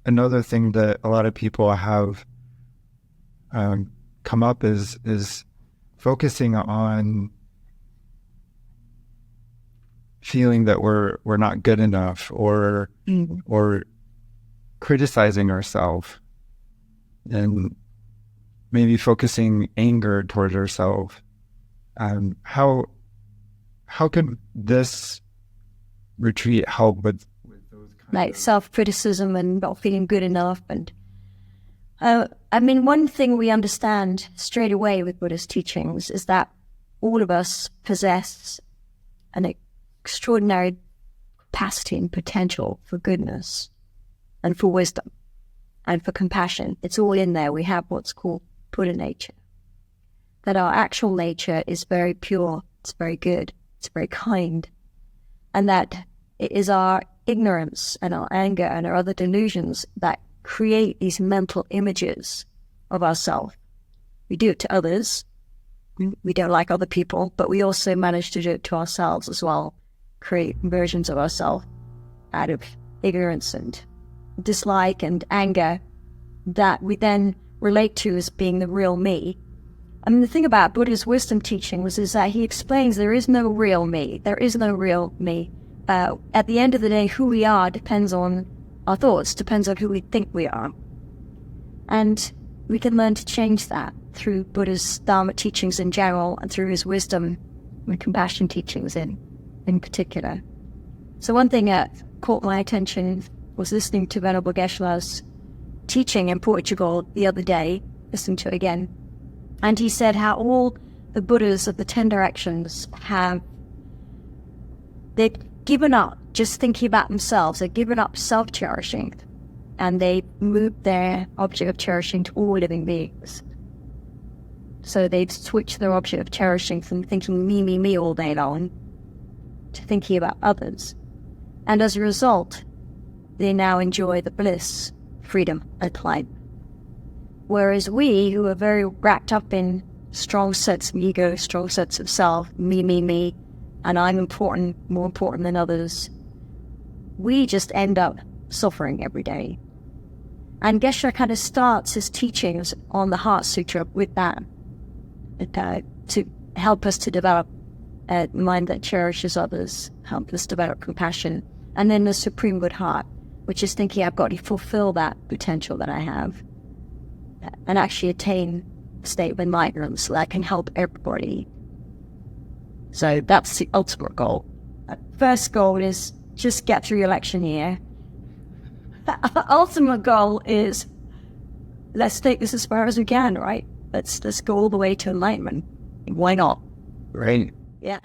another thing that a lot of people have come up is focusing on feeling that we're not good enough, or criticizing ourselves, and maybe focusing anger towards ourselves. How could this retreat help with those like self-criticism and not feeling good enough? And I mean, one thing we understand straight away with Buddha's teachings is that all of us possess an extraordinary capacity and potential for goodness and for wisdom and for compassion. It's all in there. We have what's called Buddha nature. That our actual nature is very pure, it's very good, it's very kind, and that it is our ignorance and our anger and our other delusions that create these mental images of ourselves. We do it to others. We don't like other people, but we also manage to do it to ourselves as well, create versions of ourselves out of ignorance and dislike and anger that we then relate to as being the real me. I mean, the thing about Buddha's wisdom teachings is that he explains there is no real me. There is no real me. At the end of the day, who we are depends on our thoughts, depends on who we think we are. And we can learn to change that through Buddha's Dharma teachings in general and through his wisdom and compassion teachings in particular. So one thing that caught my attention was listening to Venerable Geshe-la's teaching in Portugal the other day, listening to it again. And he said how all the Buddhas of the 10 directions they've given up just thinking about themselves. They've given up self-cherishing, and they moved their object of cherishing to all living beings. So they've switched their object of cherishing from thinking me, me, me all day long to thinking about others. And as a result, they now enjoy the bliss, freedom, and light. Whereas we, who are very wrapped up in strong sense of ego, strong sense of self, me, me, me, and I'm important, more important than others, we just end up suffering every day. And Geshe kind of starts his teachings on the Heart Sutra with that, to help us to develop a mind that cherishes others, help us develop compassion, and then the Supreme Good Heart, which is thinking I've got to fulfill that potential that I have and actually attain a state of enlightenment so that I can help everybody. So that's the ultimate goal. First goal is just get through the election year. The ultimate goal is let's take this as far as we can, right? Let's go all the way to enlightenment. Why not? Right. Yeah.